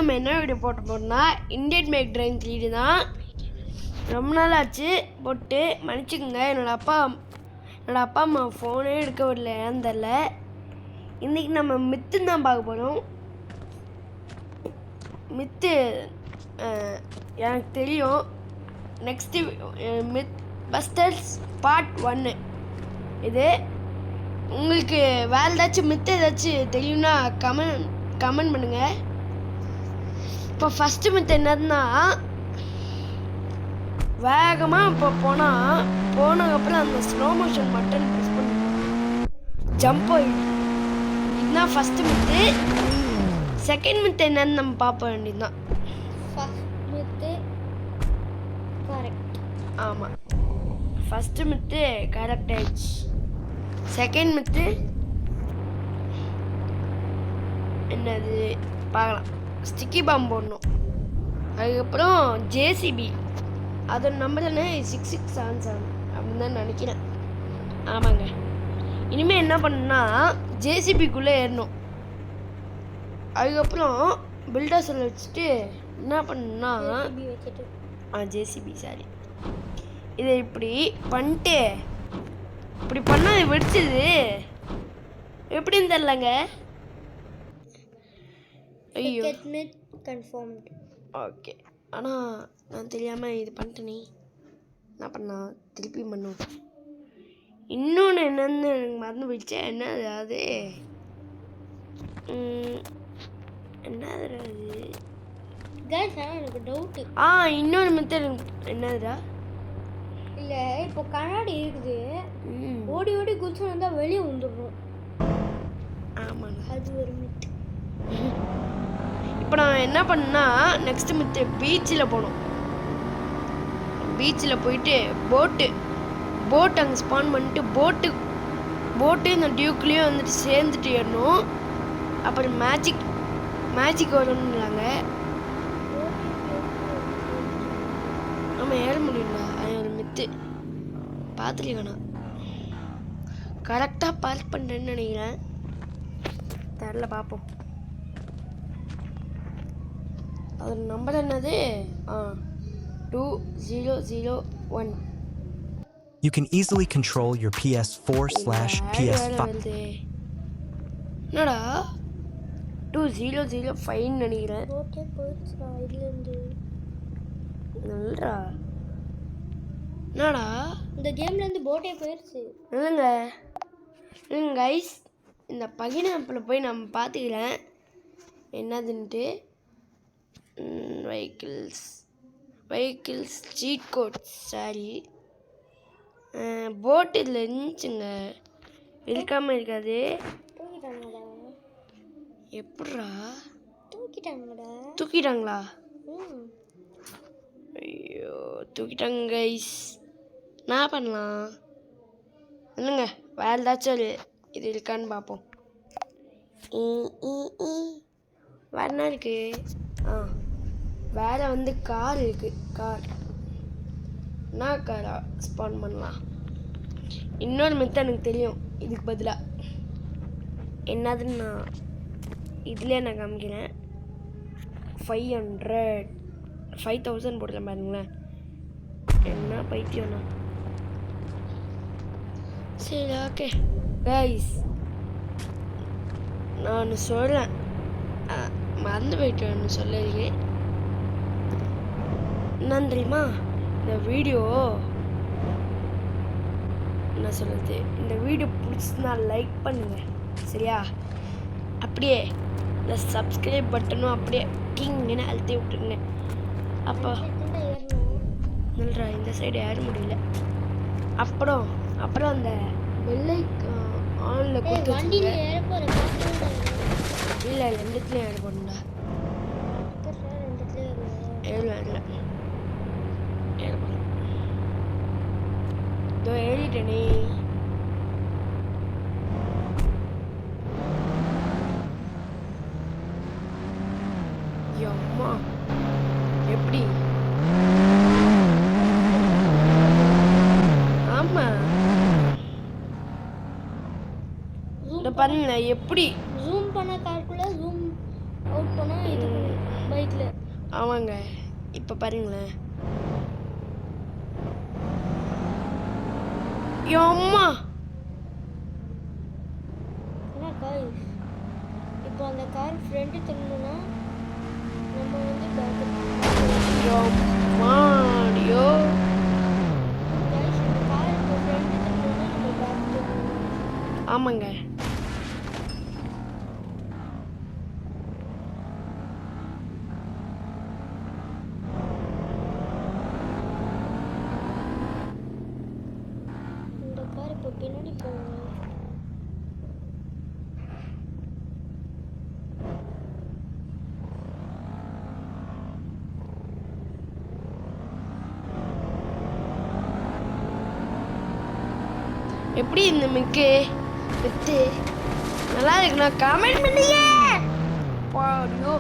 நம்ம என்ன வீடியோ போட்டு போறோம்னா இந்தியன் மேக் ட்ரைன் 3D தான். ரொம்ப நாள் ஆச்சு போட்டு, மன்னிச்சுக்கோங்க. என்னோடய அப்பா அம்மா ஃபோனே எடுக்க விடல, ஏன்னு தெரில. இன்றைக்கி நம்ம மித்து தான் பார்க்க போகிறோம். மித்து எனக்கு தெரியும். நெக்ஸ்ட்டு மித் பஸ்டர்ஸ் பார்ட் 1 இது. உங்களுக்கு வேறு ஏதாச்சும் மித்து ஏதாச்சும் தெரியும்னா கமெண்ட் பண்ணுங்கள். இப்போ ஃபஸ்ட்டு மித்து என்னதுன்னா, வேகமாக இப்போ போனதுக்கப்புறம் அந்த ஸ்லோ மோஷன் பட்டன் ப்ரெஸ் பண்ணி ஜம்ப் ஆகிடும். இதுதான் ஃபஸ்ட்டு மித்து. செகண்ட் மித்து என்னன்னு நம்ம பார்ப்ப வேண்டியதுதான். ஆமாம், ஃபஸ்ட்டு மித்து கரெக்ட் ஆயிடுச்சு. செகண்ட் மித்து என்னது பார்க்கலாம். ஸ்டிக்கி பாம்பு போடணும். அதுக்கப்புறம் ஜேசிபி, அதோட நம்பர் என்ன 6677 அப்படின்னு தான் நினைக்கிறேன். ஆமாங்க. இனிமேல் என்ன பண்ணுன்னா ஜேசிபிக்குள்ளே ஏறணும். அதுக்கப்புறம் பில்டர்ஸில் வச்சுட்டு என்ன பண்ணுன்னா ஜேசிபி சாரி இதை இப்படி பண்ணிட்டு இப்படி பண்ணால் அது வெடிச்சது எப்படின்னு தெரிலங்க. ஐயோ கன்ஃபார்ம்டு. ஓகே, ஆனால் நான் தெரியாமல் இது பண்ணிட்டேனே. என்ன பண்ணா திருப்பி பண்ணும். இன்னொன்று என்னன்னு எனக்கு மறந்து போயிடுச்சு. என்னது அது? என்னது அது? எனக்கு டவுட்டு. இன்னொன்று மெத்தட் என்னதுடா? இல்லை, இப்போ கண்ணாடி இருக்குது. ஓடி ஓடி குதிச்சு வந்தால் வெளியே வந்துடுறோம். ஆமாங்க, அது ஒரு மித்து. இப்போ நான் என்ன பண்ணா நெக்ஸ்ட் மித்து பீச்சில் போனோம். பீச்சில் போயிட்டு போட்டு அங்கே ஸ்பான் பண்ணிட்டு போட்டு இந்த டியூக்லேயும் வந்துட்டு சேர்ந்துட்டு ஏறணும். அப்புறம் மேஜிக் வரும்லாங்க. நம்ம ஏற முடியும்டா. அது ஒரு மித்து பார்த்துருக்கேண்ணா. கரெக்டாக பார்க் பண்ணுறேன்னு நினைக்கிறேன். தெரில, பார்ப்போம். அதோட நம்பர் என்னது? 2001. You can easily control your PS4/PS5. என்னடா 2005 நினைக்கிறேன். நல்லடா. என்னடா இந்த கேம்லேருந்து போட்டே போயிடுச்சு. இல்லைங்க கைஸ், இந்த பகிரப்பில் போய் நம்ம பார்த்துக்கிறேன் என்னதுன்ட்டு. வெஹிக்கிள்ஸ் சீட் கோட்ஸ் சாரி போட் இதில் இருந்துச்சுங்க. இருக்காமல் இருக்காது. எப்படா தூக்கிட்டாங்களா? ஐயோ, தூக்கிட்டாங்க கைஸ். என்ன பண்ணலாம்? இல்லைங்க, வேறு ஏதாச்சும் இது இருக்கான்னு பார்ப்போம். வேறு என்ன இருக்குது? வேறு வந்து கார் இருக்குது. கார் என்ன காரா ஸ்பான் பண்ணலாம்? இன்னொரு மெத்தட் எனக்கு தெரியும். இதுக்கு பதிலாக என்னதுன்னு நான் இதுலேயே நான் காமிக்கிறேன். 5000 போடலாம் பாருங்களேன். என்ன பைத்தியம்ண்ணா. சரி, ஓகே கைஸ், நான் சொல்கிறேன். மறந்து போயிட்டேன் சொல்லலையே. என்னன்னு தெரியுமா? இந்த வீடியோ என்ன சொல்கிறது, இந்த வீடியோ பிடிச்சிருந்தா லைக் பண்ணுங்கள், சரியா? அப்படியே இந்த சப்ஸ்கிரைப் பட்டனும் அப்படியே கிங்னு அழுத்தி விட்டுருங்க. அப்போ நல்ல இந்த சைடு ஏற முடியல. அப்புறம் அந்த பெல்லை ஆனில் கொடுத்து இல்லை ரெண்டுத்துலேயும் ஏற போடணும்டா. ஏற போடணும். இதோ ஏறிட்டேனே. அம்மா எப்படி? ஆமாம், இதை பாருங்க எப்படி ஜூம் பண்ண கால்குள்ள ஜூம் அவுட் பண்ணால் இது பை ஆமாங்க இப்போ பாருங்களேன். அம்மா என்ன guys, இப்போ அந்த கார் ஃப்ரண்ட் திரும்பணும்னா நம்ம வந்து பேக் அம்மாடியோ guys, இந்த கார் இப்போ ஃப்ரண்ட் திரும்பணும்னா நம்ம பேக் திரும்பணும். ஆமாங்க. இந்த கார் இப்போ பின்னாடி போகணும். எப்படி இந்த மிக்கு வித்து நல்லா இருக்குண்ணா கமெண்ட் பண்ணுங்க. பாடியோ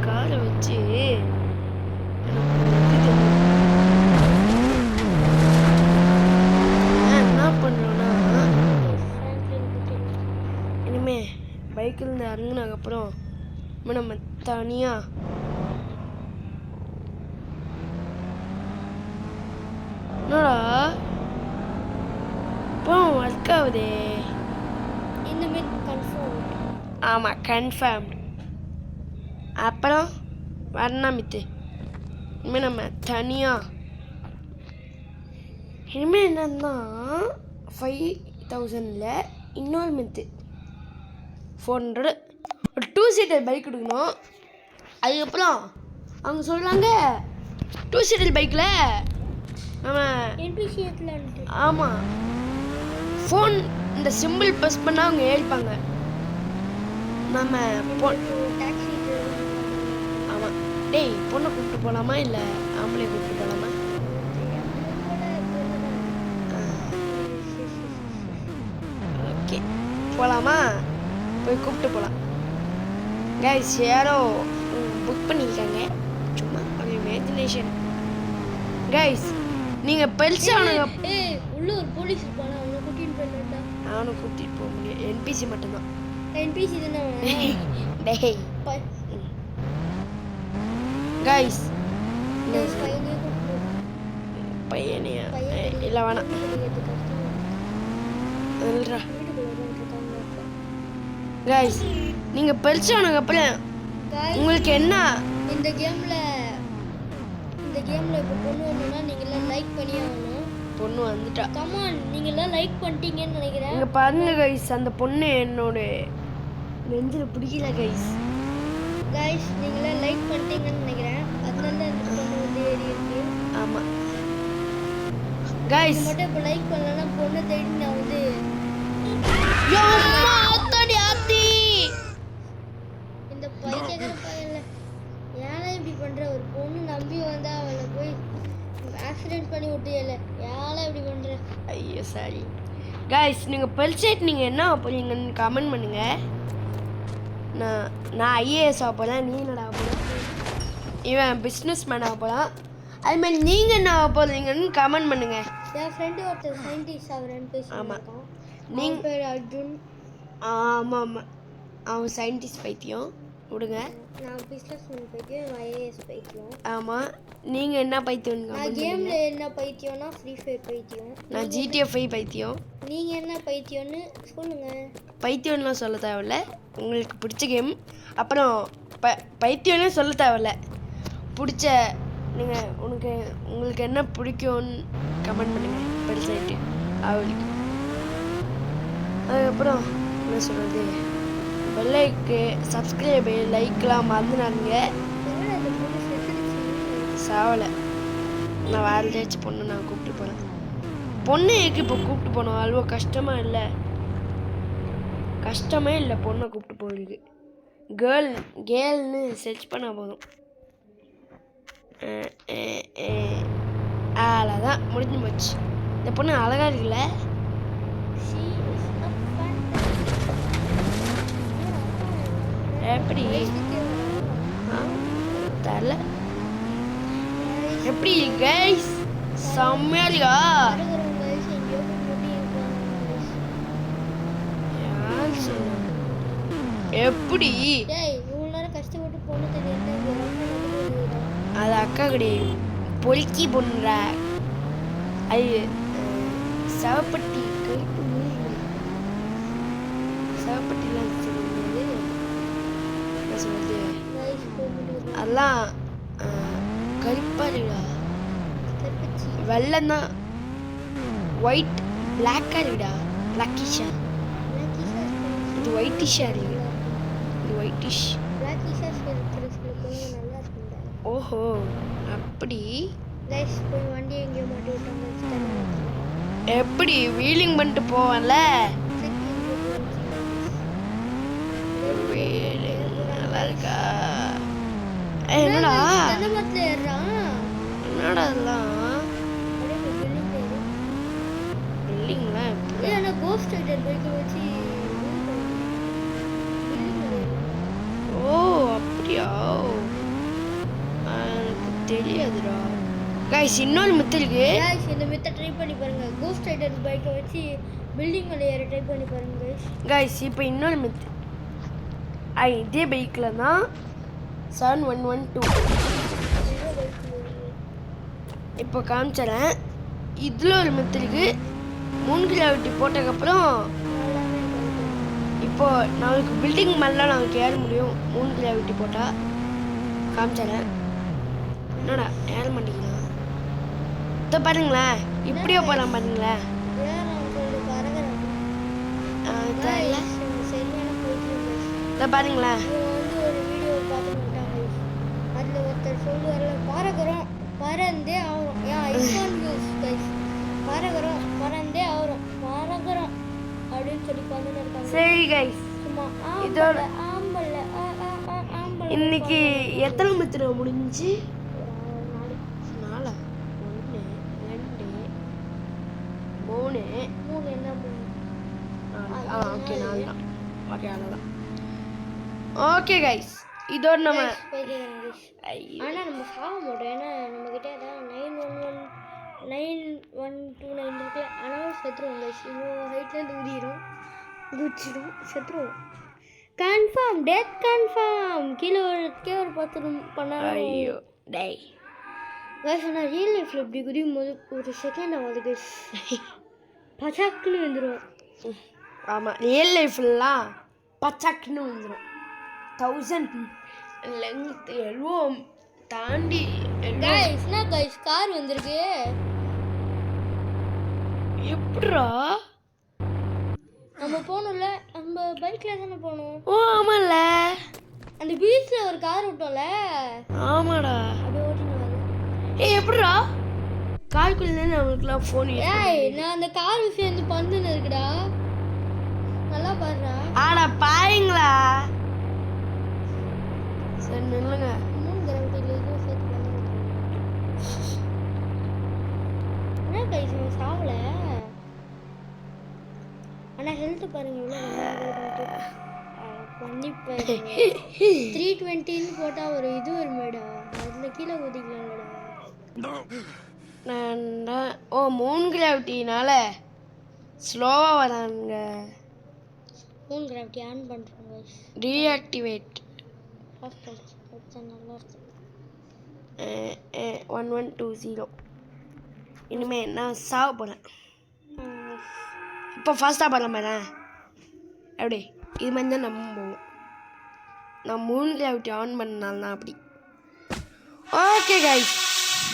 காரை வச்சு என்ன பண்ணுறோன்னா இனிமே பைக்கில் இருந்து இறங்குனதுக்கப்புறம் நம்ம தனியாக என்னடா இப்போ ஒர்க் ஆகுதே. இனிமேல் கன்ஃபார்ம். ஆமாம் கன்ஃபார்ம்டு. அப்புறம் வரணும் மித்து. இனிமேல் நம்ம தனியாக இனிமேல் என்னன்னா 5000ல் இன்னொரு மித்து 400 ஒரு 2 சீட்டர் பைக் எடுக்கணும். அதுக்கப்புறம் அவங்க சொல்கிறாங்க 2 சீட்டர் பைக்கில் நம்ம என்பிசிஎத்தில் ஆமாம் ஃபோன் இந்த சிம்பிள் ப்ரெஸ் பண்ணால் அவங்க ஏறிப்பாங்க. நம்ம டாக்ஸி ஆமாம் டேய் பொண்ணை கூப்பிட்டு போகலாமா இல்லை ஆம்பளை கூப்பிட்டு போகலாமா? ஓகே போகலாமா? போய் கூப்பிட்டு போகலாம். கைஸ் யாரோ புக் பண்ணியிருக்காங்க. சும்மா ஒரு இமேஜினேஷன். கைஸ் நீங்கள் பெருசானது உள்ள ஒரு போலீஸ் இருப்பானா, அவனை கூட்டிட்டு போயிடலாம்டா. அவனை கூட்டிகிட்டு போக முடியும். என்பிசி மட்டும்தான். என்பிசி தானே அவன். டேய் கைஸ் பையனே கூப்பிட்டு பையனையா இல்லை வேணாம் இல்லைடா. கைஸ் நீங்கள் பெருசானதுக்கப்புறம் உங்களுக்கு என்ன இந்த கேம்ல இப்போ பொண்ணு வரணும்னா நீங்களாம் லைக் பண்ணி ஆகணும். பொண்ணு வந்துட்டா. கமான், நீங்களாம் லைக் பண்ணிட்டீங்கன்னு நினைக்கிறேன். இங்கே பாருங்க கைஸ், அந்த பொண்ணு என்னோட நெஞ்சில் பிடிக்கல கைஸ். கைஸ் நீங்களாம் லைக் பண்ணிட்டீங்கன்னு நினைக்கிறேன். அதனால தான் இந்த பொண்ணு வந்து ஏறி இருக்கு. ஆமாம் கைஸ் மட்டும் இப்போ லைக் பண்ணலன்னா பொண்ணு தேடி நான் வந்து இந்த பையன் பையன்ல ஏன்னா இப்படி பண்ற? ஒரு பொண்ணு நம்பி வந்தா அவளை போய் ஆக்சிடென்ட் பண்ணி விட்டியல. ஏன்னா இப்படி பண்ற? ஐயோ சாரி கைஸ். நீங்கள் பெல்சைட் நீங்கள் என்ன போறீங்கன்னு கமெண்ட் பண்ணுங்க. நான் ஐஏஎஸ் ஆக போகிறேன். நீ என்னடா ஆக போகிறேன்? இவன் பிஸ்னஸ் மேன் ஆக போகிறான். அதுமாதிரி நீங்கள் என்ன ஆக போகிறீங்கன்னு கமெண்ட் பண்ணுங்க. என் ஃப்ரெண்டு ஒருத்தர் சயின்டிஸ்ட் ஆகிறேன்னு பேசி. ஆமாம் நீங்கள் பேர் அர்ஜுன். ஆமாம் ஆமாம் அவன் சயின்டிஸ்ட் பைத்தியம் விடுங்க. நான் பிஸ்னஸ் மேன் பைத்தியம், ஐஏஎஸ் பைத்தியம். ஆமாம் நீங்கள் என்ன பைத்தியம்? நான் கேமில் என்ன பைத்தியம்னா ஃப்ரீ ஃபயர் பைத்தியம். நான் ஜிடிஎஃப்ஐ பைத்தியம். நீங்கள் என்ன பைத்தியம்னு சொல்லுங்கள். பைத்தியம்லாம் சொல்ல தேவையில்ல. உங்களுக்கு பிடிச்ச கேம் அப்புறம் பைத்தியம்னே சொல்ல தேவையில்ல. பிடிச்ச நீங்கள் உங்களுக்கு என்ன பிடிக்கும்னு கமெண்ட் பண்ணுங்கள் பெருசாயிட்டு அவளுக்கு. அதுக்கப்புறம் என்ன சொல்கிறது, பெல்லைக்கு சப்ஸ்கிரைபு லைக்லாம் மறந்துடாதீங்க. சாவலை நான் வேறு ஏதாச்சும் பொண்ணு நான் கூப்பிட்டு போகிறேன். பொண்ணு ஏக்கு இப்போ கூப்பிட்டு போனோம் அவ்வளோ கஷ்டமாக இல்லை. கஷ்டமே இல்லை பொண்ணை கூப்பிட்டு போகிறதுக்கு. கேர்ள்னு சர்ச் பண்ணால் போதும். அவ்வளோதான் முடிஞ்சு போச்சு. இந்த பொண்ணு அழகாக இருக்குல்ல? எப்படி தரல எப்படி கைஸ் செம்மையா இருக்கா? யார் சொன்னா? எப்படி டேய் இவ்வளோ நேரம் கஷ்டப்பட்டு பொண்ணு தெரியாது அது அக்கா கிடையாது, பொறுக்கி பொண்ணுடா. அது சவப்பட்டி கருப்பு சவப்பட்டிலாம் சொல்லும்போது என்ன சொல்றது, அதெல்லாம் கருப்பாருடா, வெள்ளம் தான், ஒயிட் பிளாக்கா இருக்குடா, பிளாக்கிஷா. இது ஒயிட்டிஷா இருக்கு, இது ஒயிட்டிஷ். ஓஹோ அப்படி. போய் வண்டி எங்கேயோ மாட்டி விட்டாங்க. எப்படி வீலிங் பண்ணிட்டு போவேன்ல, நல்லா இருக்கா? என்னடா என்னடா அதெல்லாம் பில்டிங்லாம் ஓ அப்படியா, எனக்கு தெரியாதுடா. கைஸ் இன்னொரு மித்து இருக்கு, இந்த மித்தை ட்ரை பண்ணி பாருங்க. கோஸ்ட் ரைடர் பைக்கை வச்சு பில்டிங் மேலே ஏற ட்ரை பண்ணி பாருங்க கைஸ். இப்போ இன்னொரு மித்து, இதே பைக்கில் தான் 7112 இப்போ காமிச்சிடறேன். இதில் ஒரு மித்து இருக்கு, 3 கிராவிட்டி போட்டதுக்கப்புறம் இப்போ நம்மளுக்கு பில்டிங் மேலாம் நமக்கு ஏற முடியும் 3 கிராவிட்டி போட்டால். காமிச்சிடறேன். என்னடா ஏற மாட்டேங்கிறேன். இதை பாருங்களேன், இப்படியே போகலாம் பாருங்களேன். இதை பாருங்களேன், ஒரு வீடியோ பார்த்துக்கிட்டாங்க. அதில் ஒருத்தர் சொல்லுவார்ல, பறக்கிறோம் பறந்தே ஆகிறோம், ஐஃபோன் யூஸ் கைஸ், பறக்கிறோம் பறந்தே ஆகிறோம், பறக்கிறோம் அப்படின்னு சொல்லி பார்த்துன்னு இருக்காங்க. சரி கைஸ், சும்மா இதோட ஆம்பல்ல ஆம்பல். இன்னைக்கு எத்தனை மித்திர முடிஞ்சு? 4 1 2 3 3 என்ன 3? ஓகே 4 தான். ஓகே அவ்வளோதான். ஓகே கைஸ், இதோட நம்ம ஆனால் நம்ம சாக மாட்டோம். ஏன்னா நம்மக்கிட்ட ஏதாவது 91129 இருக்குல்ல, ஆனால் செத்துருவோம் கைஸ். இன்னும் ஹைட்லேருந்து குதிச்சிடும் செத்துருவோம். Confirm death confirm. கீழே ஒரு 10 பண்ணாலும் ஐயோ டேய் கைஸ். ஆனால் ரியல் லைஃப்பில் இப்படி குதிக்கும் போது ஒரு செகண்ட் ஆகுது கைஸ், பச்சாக்குன்னு வந்துடும். ஆமாம், ரியல் லைஃப்லாம் பச்சாக்குன்னு வந்துடும். 1000 லெங்த் எல்லாம் தாண்டி கைஸ் என்ன கைஸ், கார் வந்திருக்கு. எப்படிரா நம்ம போகணும்ல, நம்ம பைக்கில் தானே போகணும். ஓ ஆமாம்ல, அந்த பீச்சில் ஒரு கார் விட்டோம்ல, ஆமாடா. அப்படியே ஓட்டின்னு வர. எப்படிரா காருக்குள்ளே நம்மளுக்குலாம் ஃபோன்? நான் அந்த கார் சேர்ந்து பந்துன்னு இருக்குடா, நல்லா பாடுறா. ஆடா பாருங்களா, சரி நில்லுங்க. இன்னும் கிராவிட்டியில் இதுவும் சேர்த்து பண்ணுங்க. என்ன கைஸ் அவன் சாவல, ஆனால் ஹெல்த் பாருங்க இவ்வளோ பண்ணி 320 போட்டால் ஒரு இது ஒரு மேடா, அதில் கீழே குதிக்கலாம்லடா. ஓ 3 கிராவிட்டினால ஸ்லோவாக வராங்க. 3 கிராவிட்டி ஆன் பண்ணுறோங்க. ரீஆக்டிவேட் ஆஃப் பண்ணுறது நல்லா இருக்கு. 1120. இனிமேல் நான் சாக போகிறேன். இப்போ ஃபாஸ்ட்டாக போகிற மாதிரி எப்படி இது மாதிரி தான் நம்ம போவோம். நான் 3 கிராவிட்டி ஆன் பண்ணனால தான் அப்படி. ஓகே கைஸ்,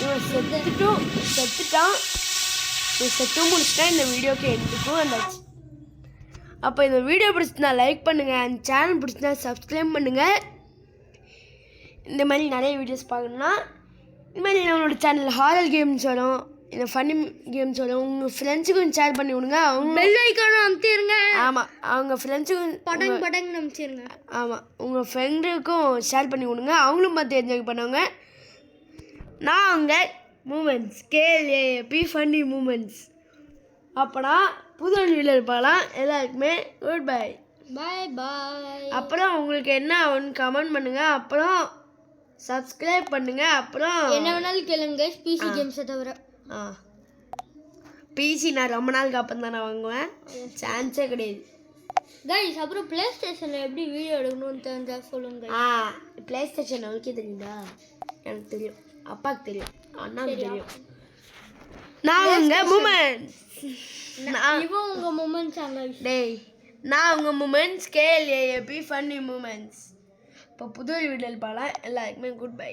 இவன் செத்துட்டும் முடிச்சுட்டா இந்த வீடியோக்கு எண்டுக்கும் வந்தாச்சு. அப்போ இந்த வீடியோ பிடிச்சிருந்தா லைக் பண்ணுங்கள், அந்த சேனல் பிடிச்சிருந்தா சப்ஸ்கிரைப் பண்ணுங்கள். இந்த மாதிரி நிறைய வீடியோஸ் பார்க்கணுன்னா இந்த மாதிரி நம்மளோட சேனலில் ஹாரர் கேம்ஸ் வரும், இந்த ஃபன்னி கேம்ஸ் வரும். உங்கள் ஃப்ரெண்ட்ஸுக்கும் ஷேர் பண்ணி விடுங்க. அவங்க பெல் ஐக்கானும் அமுத்திடுங்க. ஆமாம், அவங்க ஃப்ரெண்ட்ஸுக்கும் படங்கு அமுத்திடுங்க. ஆமாம், உங்கள் ஃப்ரெண்டுக்கும் ஷேர் பண்ணி விடுங்க, அவங்களும் பார்த்து என்ஜாய் பண்ணுவாங்க. நான் அவங்க மூமெண்ட்ஸ் கேஎல்ஏபி ஃபன்னி மூமெண்ட்ஸ். அப்போனா புது வீடியோவில் இருப்பாலாம். எல்லாருக்குமே குட் பை. பாய் பாய். அப்புறம் உங்களுக்கு என்ன ஆகும்னு கமெண்ட் பண்ணுங்கள். அப்புறம் சப்ஸ்கிரைப் பண்ணுங்கள். அப்புறம் என்ன வேணாலும் கேளுங்க பிசி கேம்ஸை தவிர. பிசி நான் ரொம்ப நாளுக்கு அப்புறம் தானே வாங்குவேன், சான்ஸே கிடையாது. கைஸ் அப்புறம் ப்ளே ஸ்டேஷனில் எப்படி வீடியோ எடுக்கணும்னு தெரிஞ்சா சொல்லுங்க guys. ப்ளே ஸ்டேஷன் அவளுக்கே தெரியுதா? எனக்கு தெரியும், அப்பாவுக்கு தெரியும், அண்ணாவுக்கு தெரியும். நான் உங்க மூமெண்ட்ஸ் இவன் உங்கள் மூமெண்ட்ஸ் அங்கே டேய், நான் உங்க மூமெண்ட்ஸ் கேஎல்ஏபி ஃபன்னி மூமெண்ட்ஸ். இப்போ புது வீடியோவில் பார்க்கலாம். எல்லாருக்குமே குட் பை.